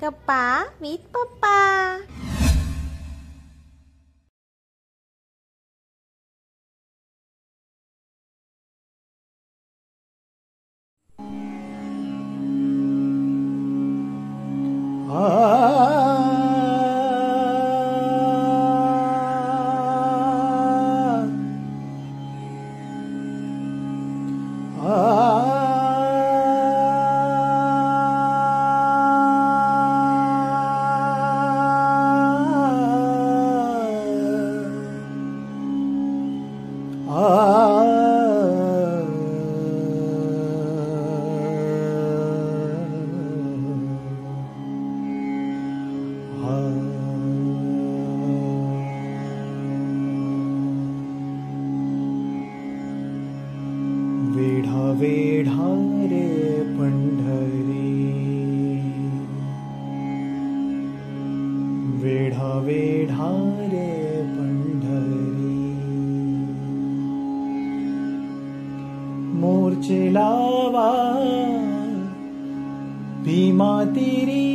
गप्पा विथ पप्पा. वेढा वेढा रे पंढरी, वेढा वेढा रे पंढरी. मोर्चे लावा भीमा तिरी,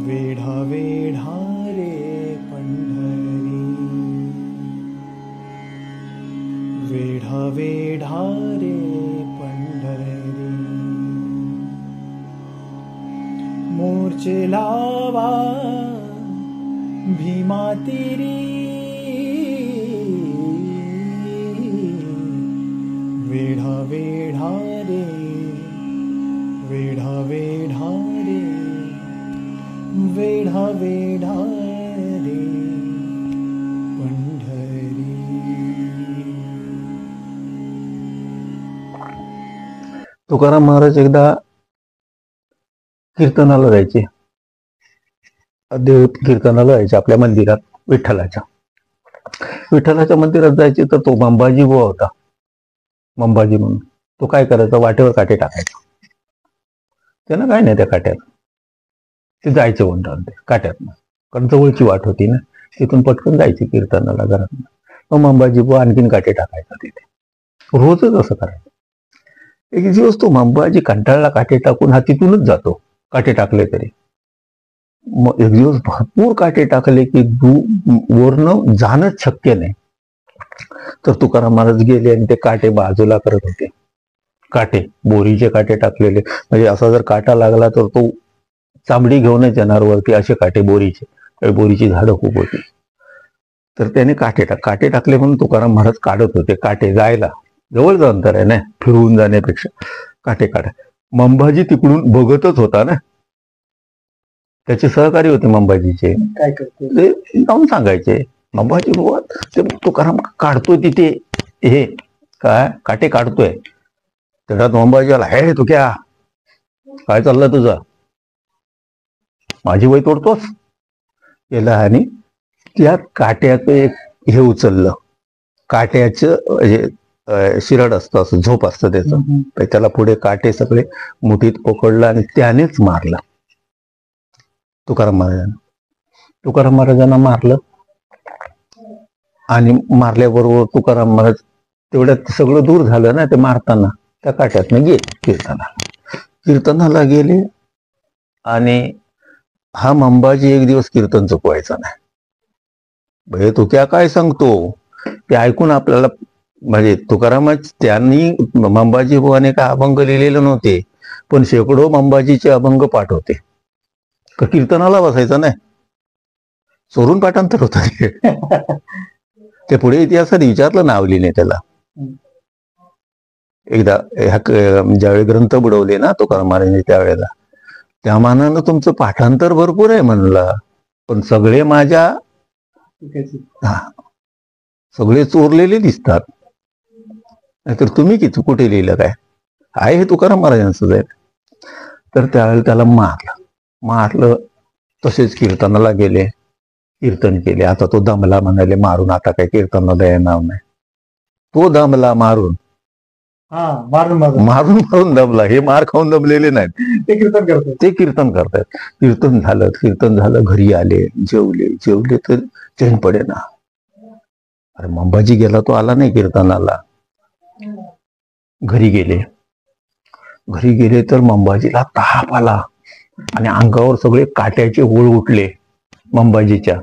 वेढा वेढा रे पंढरी, वेढा वेढा रे पंढरी. मोर्चे लावा भीमा तिरी, वेढा वेढा रे, वेढा वेढा रे, वेढा वेढा रे पंढरी. तुकाराम महाराज एकदा कीर्तनाला जायचे. देव कीर्तनाला जायचे आपल्या मंदिरात, विठ्ठलाच्या मंदिरात जायचे. तर तो मंबाजी बुवा होता, मंबाजी म्हणून. तो काय करायचा, वाटेवर काटे टाकायचा. त्यानं काय नाही त्या काट्यात, ते जायचे म्हणतात ते काट्यात, कारण जवळची वाट होती ना, तिथून पटकन जायची कीर्तनाला घरात. मग मंबाजी बुवा आणखीन काटे टाकायचा तिथे, रोजच असं करायचं. एक दिवस तो मंबाजी कंटाळला काटे टाकून, हा तिथूनच जातो काटे टाकले तरी. मग एक दिवस भरपूर काटे टाकले की वरनं जाणंच शक्य नाही. तर तुकाराम महाराज गेले आणि ते काटे बाजूला करत होते. काटे, बोरीचे काटे टाकलेले, म्हणजे असा जर काटा लागला तर तो चांबडी घेऊनच येणार वरती, असे काटे बोरीचे. बोरीची झाडं खूप होती. तर त्याने काटे टाकले म्हणून तुकाराम महाराज काढत होते काटे. जायला जवळचं अंतर आहे ना, फिरवून जाण्यापेक्षा काटे काढा. मंबाजी तिकडून बघतच होता ना, त्याचे सहकारी होते मंबाजीचे. काय करते ते जाऊन सांगायचे, मंबाजी बुवा ते तुकाराम काढतो तिथे, हे काय काटे काढतोय. त्याच्यात मंबाजी आला, हे तू काय चाललं तुझं, माझी वय तोडतोस केला. आणि त्या काट्याचं एक हे उचललं, काट्याचं म्हणजे शिरड असतं, असं झोप असतं त्याचं. त्याला पुढे काटे सगळे मुठीत पकडलं आणि त्यानेच मारलं तुकाराम महाराजांना मारलं. आणि मारल्याबरोबर तुकाराम महाराज तेवढ्यात सगळं दूर झालं ना, ते मारताना त्या काट्यातनं गेले कीर्तनाला गेले. आणि हा मंबाजी एक दिवस कीर्तन चुकवायचा नाही. भय तू काय सांगतो ते ऐकून आपल्याला, म्हणजे तुकारामाच त्यांनी मंबाजी बुवाने काय अभंग लिहिलेले नव्हते, पण शेकडो मंबाजीचे अभंग पाठ होते. कीर्तनाला बसायचं नाही, चोरून पाठांतर होत. ते पुढे इतिहासात विचारलं, नाव लिहिले त्याला. एकदा ज्यावेळी ग्रंथ बुडवले ना तुकाराम महाराजांनी, त्यावेळेला त्या मानानं तुमचं पाठांतर भरपूर आहे म्हणलं, पण सगळे माझ्या सगळे चोरलेले दिसतात. नाहीतर तुम्ही किती कुठे लिहिलं काय आहे, हे तुकाराम महाराजांचंच आहे. तर त्यावेळेला त्याला मारलं. तसेच कीर्तनाला गेले, कीर्तन केले. आता तो दमला, म्हणाले मारून आता काही कीर्तनाला येणार नाही. तो दमला मारून मारून दमला. हे मार खाऊन दमलेले नाहीत, ते कीर्तन करतात. कीर्तन झालं, घरी आले, जेवले तर चैन पडे ना. अरे मंबाजी गेला, तो आला नाही कीर्तनाला. घरी गेले, घरी गेले तर मंबाजीला ताप आला आणि अंगावर सगळे काट्याचे हुळ उठले मंबाजीच्या,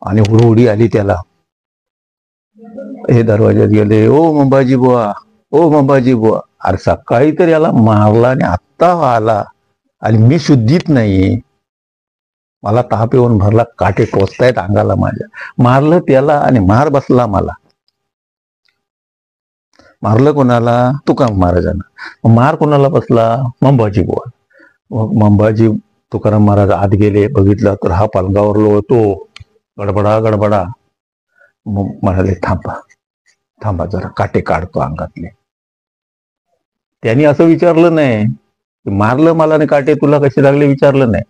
आणि हुडहुडी आली त्याला. हे दरवाज्यात गेले, ओ मंबाजी बुवा, ओ मंबाजी बुवा. अरे सकाळी तर याला मारला आणि आत्ता आला, आणि मी शुद्धीत नाही, मला ताप येऊन भरला, काटे टोचतायत अंगाला माझ्या. मारलं त्याला आणि मार बसला मला. मारलं कोणाला? तुकाराम महाराजांना. मार कोणाला बसला? मंबाजी बुवा. मग मंबाजी तुकाराम महाराज आत गेले, बघितलं तर हा पलंगावर लोळतो, गडबडा गडबडा. मग म्हणाले, थांबा थांबा जरा, काटे काढतो अंगातले. त्यांनी असं विचारलं नाही, मारलं मला आणि काटे तुला कसे लागले विचारलं नाही.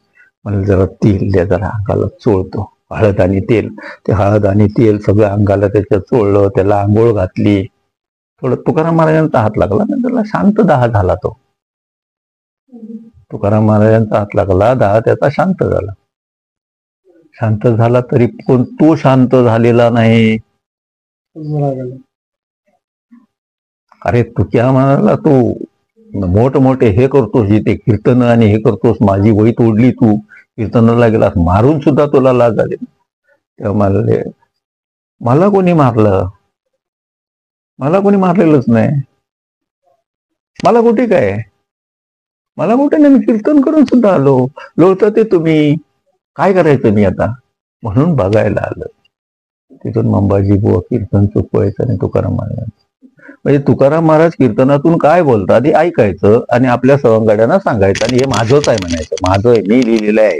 मला जरा तेल द्या, जरा अंगाला चोळतो, हळद आणि तेल. ते हळद आणि तेल सगळं अंगाला त्याच्या चोळलं, त्याला आंघोळ घातली. थोडं तुकाराम महाराजांचा हात लागला ना, त्याला शांत दाह झाला. तो तुकाराम महाराजांचा हात लागला, दाह त्याचा शांत झाला. शांत झाला तरी पण तो शांत झालेला नाही. अरे तुक्या म्हणाला, तू मोठमोठे हे करतोस, जिथे कीर्तन आणि हे करतोस, माझी वही तोडली, तू कीर्तनाला गेलास, मारून सुद्धा तुला लाज आली. तेव्हा म्हणाले, मला कोणी मारलं? मला कोणी मारलेलंच नाही. मला कुठे काय, मला कुठे नाही, मी कीर्तन करून सुद्धा आलो. लोळतं ते तुम्ही, काय करायचं मी आता? म्हणून बघायला आलं. तिथून मंबाजी बुवा कीर्तन चुकवायचं आणि तुकाराम महाराज, म्हणजे तुकाराम महाराज कीर्तनातून काय बोलतात हे ऐकायचं आणि आपल्या सवंगड्यांना सांगायचं, आणि हे माझंच आहे म्हणायचं, माझं आहे, मी लिहिलेलं आहे,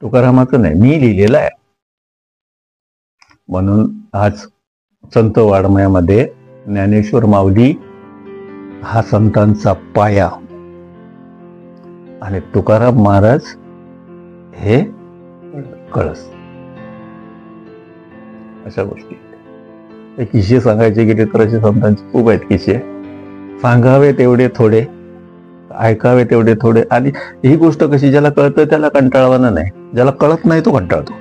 तुकारामाचं नाही, मी लिहिलेलं आहे. म्हणून आज संत वाङ्मयामध्ये ज्ञानेश्वर माऊली हा संतांचा पाया, आणि तुकाराम महाराज हे कळस. अशा गोष्टी किस्से सांगायचे गेले तर असे संतांचे खूप आहेत किस्से. सांगावे तेवढे थोडे, ऐकावे तेवढे थोडे. आणि ही गोष्ट कशी, ज्याला कळतं त्याला कंटाळवाना नाही, ज्याला कळत नाही तो कंटाळतो.